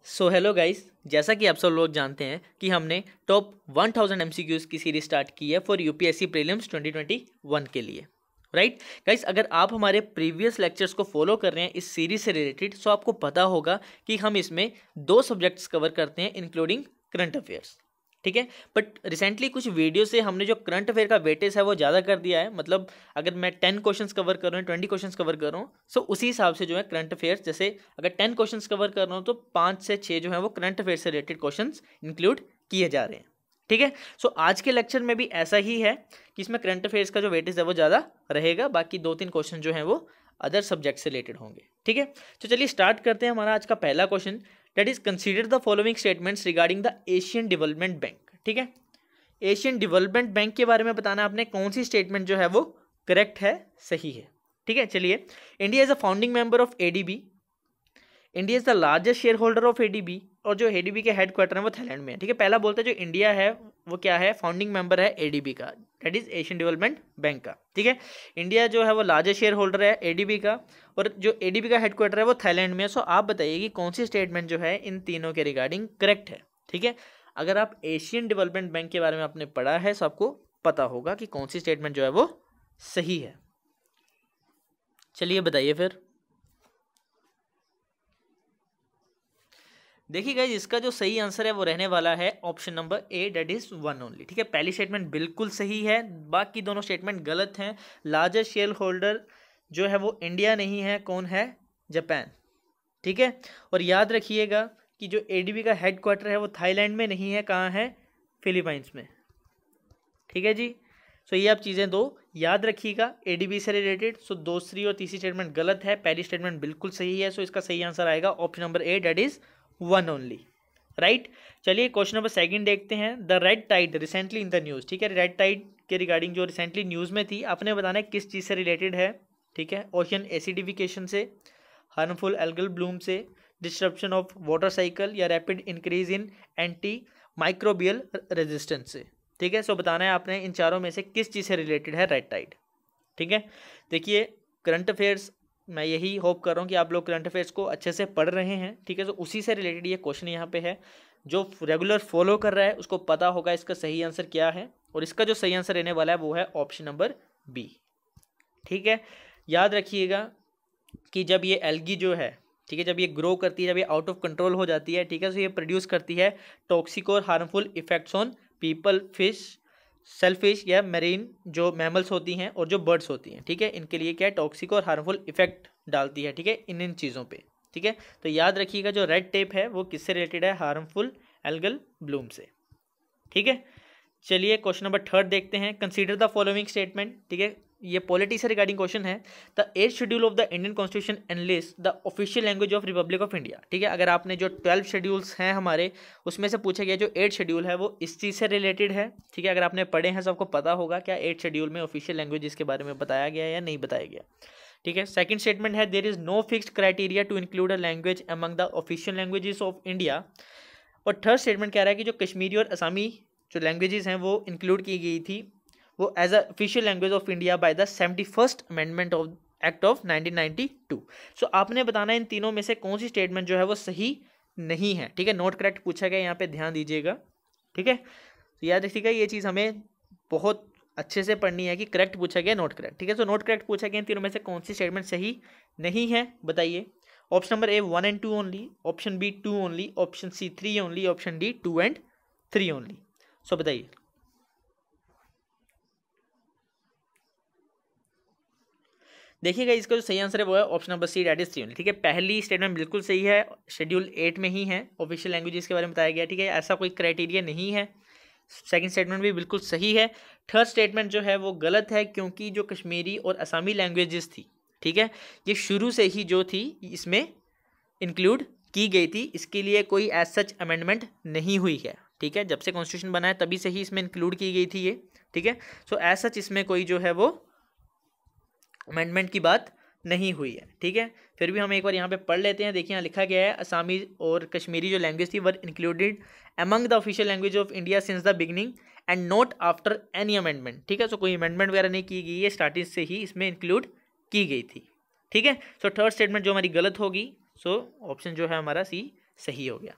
So hello guys, जैसा कि आप सब लोग जानते हैं कि हमने टॉप 1000 एमसीक्यूज की सीरीज स्टार्ट की है फॉर यूपीएससी प्रीलिम्स 2021 के लिए। राइट गाइस, अगर आप हमारे प्रीवियस लेक्चर्स को फॉलो कर रहे हैं इस सीरीज से रिलेटेड, सो आपको पता होगा कि हम इसमें 2 सब्जेक्ट्स कवर करते हैं इंक्लूडिंग करंट अफेयर्स। ठीक है, बट रिसेंटली कुछ वीडियो से हमने जो करंट अफेयर का वेटेज है वो ज़्यादा कर दिया है। मतलब अगर मैं 10 क्वेश्चंस कवर कर रहा हूँ, 20 क्वेश्चंस कवर कर रहा हूँ, सो उसी हिसाब से जो है करंट अफेयर्स, जैसे अगर 10 क्वेश्चंस कवर कर रहा हूँ तो 5 से 6 जो है वो करंट अफेयर से रिलेटेड क्वेश्चंस इंक्लूड किए जा रहे हैं। ठीक है, सो आज के लेक्चर में भी ऐसा ही है कि इसमें करंट अफेयर्स का जो वेटेज है वो ज़्यादा रहेगा, बाकी 2-3 क्वेश्चन जो है वो अदर सब्जेक्ट से रिलेटेड होंगे। ठीक है, तो चलिए स्टार्ट करते हैं। हमारा आज का पहला question that is consider the following statements regarding the Asian development bank. ठीक है, एशियन डेवलपमेंट बैंक के बारे में बताना आपने कौन सी स्टेटमेंट जो है वो करेक्ट है, सही है। ठीक है, चलिए। India is a founding member of ADB. India is the largest share holder of ADB, और जो एडीबी के हेडक्वार्टर है वो थाईलैंड में है। ठीक है, पहला बोलता है जो इंडिया है वो क्या है, फाउंडिंग मेंबर है एडीबी का, that is Asian development bank का। ठीक है, इंडिया जो है वो लार्जेस्ट शेयर होल्डर है एडीबी का, और जो एडीबी का हेडक्वार्टर है वो थाईलैंड में है। सो आप बताइए कि कौन सी स्टेटमेंट जो है इन तीनों के रिगार्डिंग करेक्ट है। ठीक है, अगर आप एशियन डेवलपमेंट बैंक के बारे में आपने पढ़ा है तो आपको पता होगा कि कौन सी स्टेटमेंट जो है वो सही है। चलिए बताइए फिर। देखिए गाइस, इसका जो सही आंसर है वो रहने वाला है option number A, that is 1 only. ठीक है, पहली स्टेटमेंट बिल्कुल सही है, बाकी दोनों स्टेटमेंट गलत हैं। लार्जेस्ट शेयर होल्डर जो है वो इंडिया नहीं है, कौन है, जापान। ठीक है, और याद रखिएगा कि जो एडीबी का हेडक्वार्टर है वो थाईलैंड में नहीं है, कहाँ है, फिलीपाइंस में। ठीक है जी, सो ये आप चीज़ें दो याद रखिएगा एडीबी से रिलेटेड। सो दूसरी और तीसरी स्टेटमेंट गलत है, पहली स्टेटमेंट बिल्कुल सही है। सो इसका सही आंसर आएगा option number A, that is 1 only. Right, चलिए क्वेश्चन नंबर 2 देखते हैं। The red tide recently in the news. ठीक है, रेड टाइड के रिगार्डिंग जो रिसेंटली न्यूज़ में थी, आपने बताना है किस चीज़ से रिलेटेड है। ठीक है, ओशन एसिडिफिकेशन से, हार्मफुल एल्गल ब्लूम से, डिस्ट्रप्शन ऑफ वाटर साइकिल, या rapid increase in anti microbial resistance से। ठीक है, सो बताना है आपने इन चारों में से किस चीज़ से रिलेटेड है रेड टाइड। ठीक है, देखिए करंट अफेयर्स, मैं यही होप कर रहा हूँ कि आप लोग करंट अफेयर्स को अच्छे से पढ़ रहे हैं। ठीक है, तो उसी से रिलेटेड ये क्वेश्चन यहाँ पे है। जो रेगुलर फॉलो कर रहा है उसको पता होगा इसका सही आंसर क्या है, और इसका जो सही आंसर रहने वाला है वो है ऑप्शन नंबर बी। ठीक है, याद रखिएगा कि जब ये एल्गी जो है, ठीक है, जब ये ग्रो करती है, जब ये आउट ऑफ कंट्रोल हो जाती है, ठीक है, तो ये प्रोड्यूस करती है टॉक्सिक और harmful effects on people, fish, shellfish या मेरीन जो मैमल्स होती हैं और जो बर्ड्स होती हैं। ठीक है, इनके लिए क्या है, टॉक्सिक और हार्मफुल इफेक्ट डालती है। ठीक है, इन चीज़ों पे। ठीक है, तो याद रखिएगा जो रेड टेप है वो किससे रिलेटेड है, हार्मफुल एल्गल ब्लूम से। ठीक है, चलिए क्वेश्चन नंबर 3 देखते हैं। Consider the following statement. ठीक है, ये पॉलिटी से रिगार्डिंग क्वेश्चन है। The 8th schedule of the Indian constitution analyst the official language of Republic of India. ठीक है, अगर आपने जो 12 शेड्यूल्स हैं हमारे, उसमें से पूछा गया जो 8 शेड्यूल है वो इस चीज़ से रिलेटेड है। ठीक है, अगर आपने पढ़े हैं तो आपको पता होगा क्या 8 शेड्यूल में ऑफिशियल लैंग्वेज के बारे में बताया गया या नहीं बताया गया। ठीक है, सेकंड स्टेटमेंट है there is no fixed criteria to include a language among the official languages of India. और थर्ड स्टेटमेंट कह रहा है कि जो कश्मीरी और असमी जो लैंग्वेजेस हैं वो इंक्लूड की गई थी वो as a official language of India by the 71st amendment of act of 1992। So आपने बताना इन तीनों में से कौन सी स्टेटमेंट जो है वो सही नहीं है। ठीक है, नोट करेक्ट पूछा गया, यहाँ पे ध्यान दीजिएगा। ठीक है, तो याद रखिएगा ये चीज़ हमें बहुत अच्छे से पढ़नी है कि करेक्ट पूछा गया, नोट करेक्ट। ठीक है, तो नोट करेक्ट पूछा गया इन तीनों में से कौन सी स्टेटमेंट सही नहीं है, बताइए। Option number A 1 and 2 only, option B 2 only, option C 3 only, option D 2 and 3 only. So बताइए। देखिएगा इसका जो सही आंसर है वो है option number C, that is 3 only. ठीक है, पहली स्टेटमेंट बिल्कुल सही है, शेड्यूल 8 में ही है, ऑफिशियल लैंग्वेजेस के बारे में बताया गया। ठीक है, ऐसा कोई क्राइटेरिया नहीं है। सेकंड स्टेटमेंट भी बिल्कुल सही है। थर्ड स्टेटमेंट जो है वो गलत है, क्योंकि जो कश्मीरी और असमी लैंग्वेजेस थी, ठीक है, ये शुरू से ही जो थी इसमें इंक्लूड की गई थी, इसके लिए कोई एज सच अमेंडमेंट नहीं हुई है। ठीक है, जब से कॉन्स्टिट्यूशन बना है तभी से ही इसमें इंक्लूड की गई थी ये। ठीक है, सो एज सच इसमें कोई जो है वो अमेंडमेंट की बात नहीं हुई है। ठीक है, फिर भी हम एक बार यहाँ पे पढ़ लेते हैं। देखिए यहाँ लिखा गया है असमी और कश्मीरी जो लैंग्वेज थी were included among the official language of India since the beginning and not after any amendment. ठीक है, सो कोई अमेंडमेंट वगैरह नहीं की गई है, स्टार्टिंग से ही इसमें इंक्लूड की गई थी। ठीक है, सो थर्ड स्टेटमेंट जो हमारी गलत होगी, सो ऑप्शन जो है हमारा सी सही हो गया।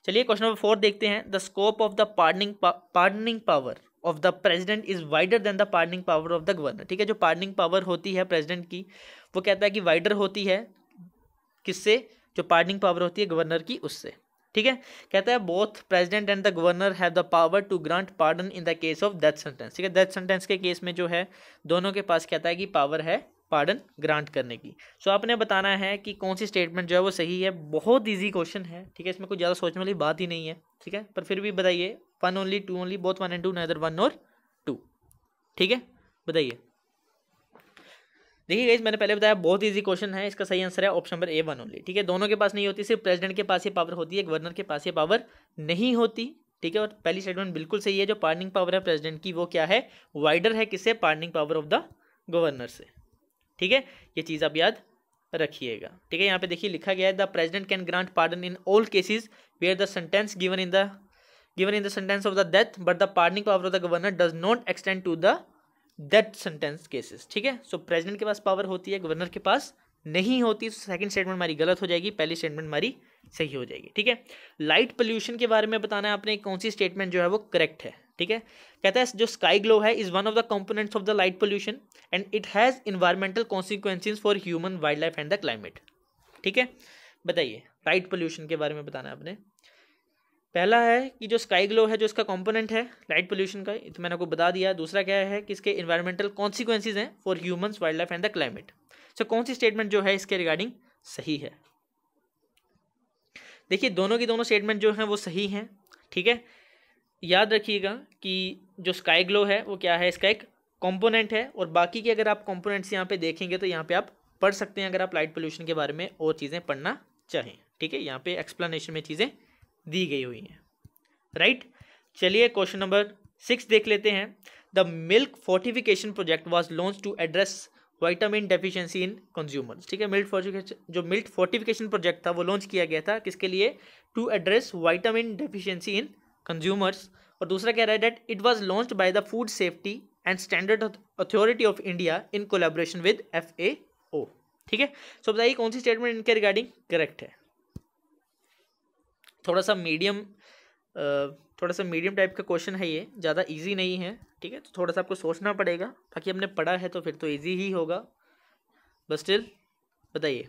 चलिए क्वेश्चन नंबर 4 देखते हैं। The scope of the pardoning power of the president is wider than the pardoning power of the governor. ठीक है, जो पार्डनिंग पावर होती है प्रेसिडेंट की, वो कहता है कि वाइडर होती है किससे, जो पार्डनिंग पावर होती है गवर्नर की उससे। ठीक है, कहता है both president and the governor have the power to grant pardon in the case of death sentence. ठीक है, डेथ सेंटेंस के केस में जो है दोनों के पास कहता है कि पावर है पार्डन ग्रांट करने की। सो आपने बताना है कि कौन सी स्टेटमेंट जो है वो सही है। बहुत इजी क्वेश्चन है, ठीक है, इसमें कुछ ज़्यादा सोचने वाली बात ही नहीं है। ठीक है, पर फिर भी बताइए, 1 only 2 only, both 1 and 2, neither 1 और 2। ठीक है, बताइए। देखिए गाइस, मैंने पहले बताया बहुत इजी क्वेश्चन है, इसका सही आंसर है ऑप्शन नंबर ए 1 ओनली। ठीक है, दोनों के पास नहीं होती, सिर्फ प्रेसिडेंट के पास ये पावर होती है, गवर्नर के पास ये पावर नहीं होती। ठीक है, और पहली स्टेटमेंट बिल्कुल सही है, जो पार्डनिंग पावर है प्रेसिडेंट की वो क्या है, वाइडर है किससे, pardoning power of the governor से। ठीक है, ये चीज़ आप याद रखिएगा। ठीक है, यहाँ पे देखिए लिखा गया है the president can grant pardon in all cases where the sentence given in the sentence of the death, but the pardoning power of the governor does not extend to the death sentence cases. ठीक है, सो president के पास power होती है, governor के पास नहीं होती। Second statement हमारी गलत हो जाएगी, पहली स्टेटमेंट हमारी सही हो जाएगी। ठीक है, लाइट पोल्यूशन के बारे में बताना है आपने, कौन सी स्टेटमेंट जो है वो करेक्ट है। ठीक है, कहता है जो स्काई ग्लो है is one of the components of the light pollution and it has environmental consequences for human, wild life and the climate. ठीक है, बताइए लाइट पोल्यूशन के बारे में बताना है आपने। पहला है कि जो स्काई ग्लो है, जो इसका कंपोनेंट है लाइट पोल्यूशन का, तो मैंने आपको बता दिया। दूसरा क्या है कि इसके इन्वायरमेंटल कॉन्सिक्वेंसेज हैं for humans, wildlife and the climate. So कौन सी स्टेटमेंट जो है इसके रिगार्डिंग सही है। देखिए दोनों की दोनों स्टेटमेंट जो है वो सही हैं। ठीक है, याद रखिएगा कि जो स्काई ग्लो है वो क्या है, इसका एक कंपोनेंट है, और बाकी के अगर आप कंपोनेंट्स यहाँ पे देखेंगे तो यहाँ पे आप पढ़ सकते हैं, अगर आप लाइट पोल्यूशन के बारे में और चीज़ें पढ़ना चाहें। ठीक है, यहाँ पे एक्सप्लेनेशन में चीज़ें दी गई हुई हैं। राइट, चलिए क्वेश्चन नंबर 6 देख लेते हैं। The milk fortification project was launch to address vitamin deficiency in consumers. ठीक है, मिल्क फोर्टिफिकेशन प्रोजेक्ट था वो लॉन्च किया गया था किसके लिए, to address vitamin deficiency in consumers. और दूसरा कह रहा है that it was launched by the Food Safety and Standard Authority of India in collaboration with FAO। ठीक है, सो बताइए कौन सी स्टेटमेंट इनके रिगार्डिंग करेक्ट है। थोड़ा सा मीडियम टाइप का क्वेश्चन है ये, ज़्यादा इजी नहीं है। ठीक है, तो थोड़ा सा आपको सोचना पड़ेगा, बाकी हमने पढ़ा है तो फिर तो इजी ही होगा, बस स्टिल बताइए।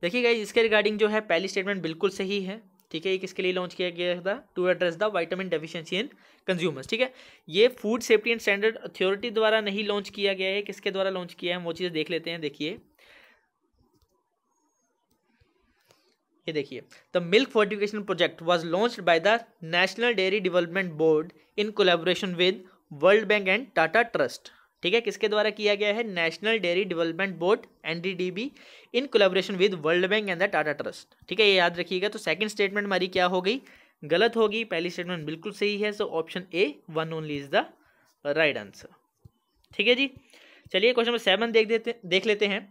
देखिए गाइस, इसके रिगार्डिंग जो है पहली स्टेटमेंट बिल्कुल सही है। ठीक है, ये किसके लिए लॉन्च किया गया था, to address the vitamin deficiency in consumers. ठीक है, ये Food Safety and Standard Authority द्वारा नहीं लॉन्च किया गया है, किसके द्वारा लॉन्च किया है वो चीज़ें देख लेते हैं। देखिए ये देखिए, the milk fortification project was launched by the national dairy development board in collaboration with world bank and Tata trust. ठीक है, किसके द्वारा किया गया है, national dairy development board NDDB in collaboration with world bank and the Tata trust. ठीक है, ये याद रखिएगा। तो सेकंड स्टेटमेंट हमारी क्या हो गई, गलत होगी, पहली स्टेटमेंट बिल्कुल सही है। So option A 1 only is the right answer. ठीक है जी, चलिए क्वेश्चन नंबर 7 देख लेते हैं।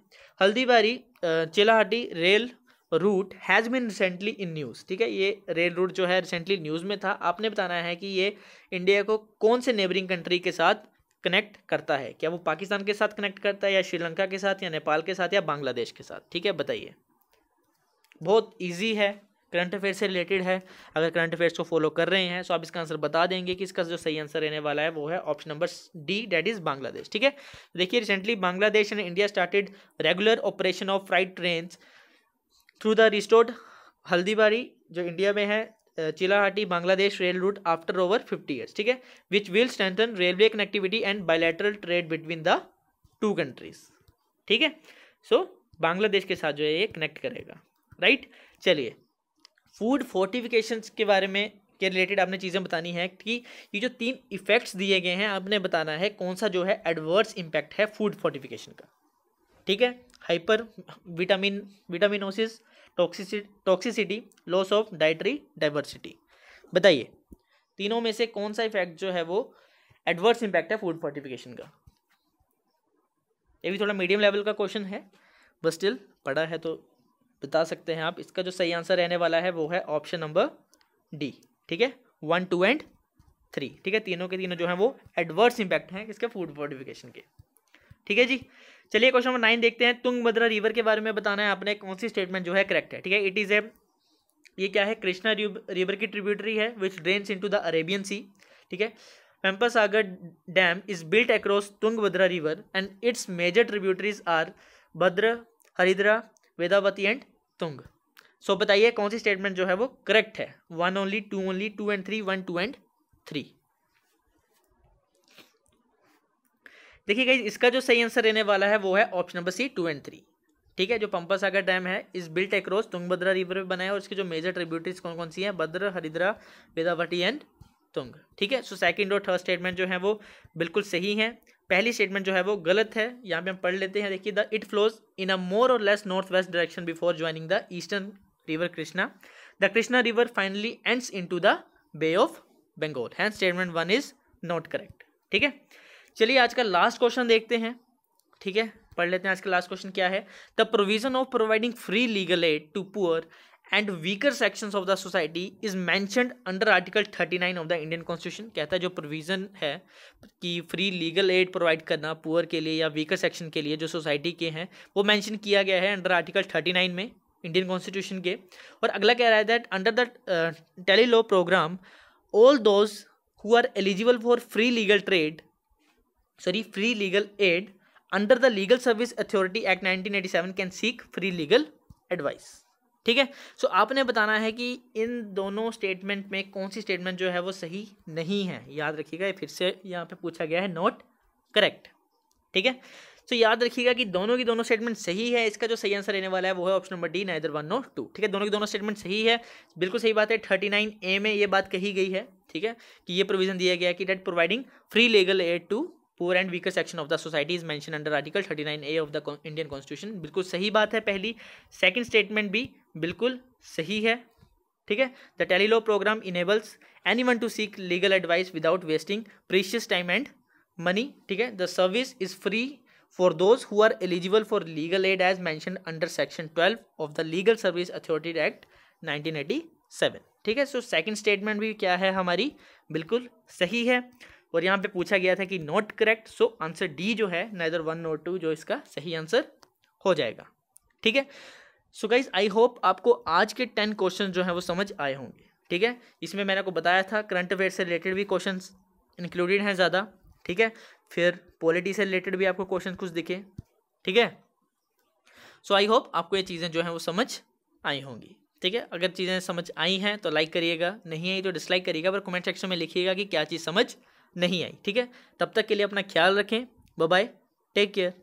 Haldibari Chilahati rail route has been recently in news. ठीक है, ये रेल रूट जो है रिसेंटली न्यूज़ में था। आपने बताना है कि ये इंडिया को कौन से नेबरिंग कंट्री के साथ कनेक्ट करता है, क्या वो पाकिस्तान के साथ कनेक्ट करता है, या श्रीलंका के साथ, या नेपाल के साथ, या बांग्लादेश के साथ। ठीक है, बताइए। बहुत ईजी है, करंट अफेयर से रिलेटेड है। अगर करंट अफेयर्स को फॉलो कर रहे हैं तो आप इसका आंसर बता देंगे कि इसका जो सही आंसर रहने वाला है वो है option number D, that is Bangladesh. ठीक है, देखिए recently Bangladesh and India started regular operation of freight train through the restored Haldibari, जो इंडिया में है, Chilahati Bangladesh rail route after over 50 years. ठीक है, which will strengthen railway connectivity and bilateral trade between the two countries. ठीक है, सो बांग्लादेश के साथ जो है ये कनेक्ट करेगा। राइट, चलिए फूड फोर्टिफिकेशंस के बारे में के रिलेटेड आपने चीज़ें बतानी है कि ये जो 3 इफेक्ट्स दिए गए हैं आपने बताना है कौन सा जो है एडवर्स इम्पैक्ट है फूड फोर्टिफिकेशन का। ठीक है, hyper vitaminosis, toxicity, loss of dietary diversity. बताइए तीनों में से कौन सा इफेक्ट जो है वो एडवर्स इम्पैक्ट है फूड फोर्टिफिकेशन का। ये भी थोड़ा मीडियम लेवल का क्वेश्चन है, बस स्टिल पढ़ा है तो बता सकते हैं आप। इसका जो सही आंसर रहने वाला है वो है ऑप्शन नंबर D। ठीक है, 1, 2 एंड 3। ठीक है, तीनों के तीनों जो है वो एडवर्स इम्पैक्ट हैं किसके, फूड फोर्टिफिकेशन के। ठीक है जी, चलिए क्वेश्चन नंबर 9 देखते हैं। तुंगभद्रा रिवर के बारे में बताना है आपने, कौन सी स्टेटमेंट जो है करेक्ट है। ठीक है, इट इज ये क्या है, कृष्णा रिवर की ट्रिब्यूटरी है which drains into the Arabian sea, ठीक है। Pampasagar dam is built across Tungabhadra river and its major tributaries are Bhadra, Haridra, Vedavati and तुंग। सो बताइए कौन सी स्टेटमेंट जो है वो करेक्ट है, 1 ओनली, 2 ओनली, 2 एंड 3, 1, 2 एंड 3। देखिए गाइस इसका जो सही आंसर रहने वाला है वो है ऑप्शन नंबर सी, 2 एंड 3, ठीक है। जो पंपासागर डैम है इस बिल्ट अक्रॉस तुंगभद्रा रिवर पे बना है और इसकी जो मेजर ट्रिब्यूटरीज कौन कौन सी हैं, भद्र, हरिद्रा, वेदावती एंड तुंग, ठीक है। सो सेकंड और थर्ड स्टेटमेंट जो है वो बिल्कुल सही है। पहली स्टेटमेंट जो है वो गलत है, यहाँ पे हम पढ़ लेते हैं। देखिए, the it flows in a more और less north west direction before joining the eastern river Krishna. The Krishna river finally ends into the bay of Bengal, hence statement 1 is not correct, ठीक है। चलिए आज का लास्ट क्वेश्चन देखते हैं, ठीक है, पढ़ लेते हैं। आज का लास्ट क्वेश्चन क्या है, the provision of providing free legal aid to poor and weaker sections of the society is mentioned under article 39 of the Indian constitution. कहता है जो प्रोविजन है कि फ्री लीगल एड प्रोवाइड करना पुअर के लिए या वीकर सेक्शन के लिए जो सोसाइटी के हैं, वो मेंशन किया गया है अंडर आर्टिकल 39 में इंडियन कॉन्स्टिट्यूशन के। और अगला कह रहा है that under the tele law programme all those who are eligible for free legal aid under the legal service authority act 1987 can seek free legal advice, ठीक है। सो आपने बताना है कि इन दोनों स्टेटमेंट में कौन सी स्टेटमेंट जो है वो सही नहीं है। याद रखिएगा, फिर से यहाँ पे पूछा गया है नॉट करेक्ट, ठीक है। सो याद रखिएगा कि दोनों की दोनों स्टेटमेंट सही है। इसका जो सही आंसर रहने वाला है वो है option number D, neither 1 nor 2, ठीक है। दोनों की दोनों स्टेटमेंट सही है, बिल्कुल सही बात है। 39A में ये बात कही गई है, ठीक है, कि ये प्रोविजन दिया गया कि that providing free legal aid to poor and weaker section of the society is mention under article 39A of the Indian constitution. बिल्कुल सही बात है पहली। सेकंड स्टेटमेंट भी बिल्कुल सही है, ठीक है। The tele law program enables anyone to seek legal advice without wasting precious time and money, ठीक है। The service is free for those who are eligible for legal aid as mentioned under section 12 of the legal service authority act 1987, ठीक है। So second statement भी क्या है हमारी, बिल्कुल सही है। और यहाँ पे पूछा गया था कि not correct, so answer D जो है नाइदर 1 नॉर 2 जो इसका सही आंसर हो जाएगा, ठीक है। सो गाइज आई होप आपको आज के 10 क्वेश्चन जो है वो समझ आए होंगे, ठीक है। इसमें मैंने आपको बताया था करंट अफेयर से रिलेटेड भी क्वेश्चन इंक्लूडेड हैं ज़्यादा, ठीक है। फिर पॉलिटी से रिलेटेड भी आपको क्वेश्चन कुछ दिखे, ठीक है। सो आई होप आपको ये चीज़ें जो हैं वो समझ आई होंगी, ठीक है। अगर चीज़ें समझ आई हैं तो लाइक करिएगा, नहीं आई तो डिसलाइक करिएगा, पर कमेंट सेक्शन में लिखिएगा कि क्या चीज़ समझ नहीं आई, ठीक है। तब तक के लिए अपना ख्याल रखें, बाय बाय, टेक केयर।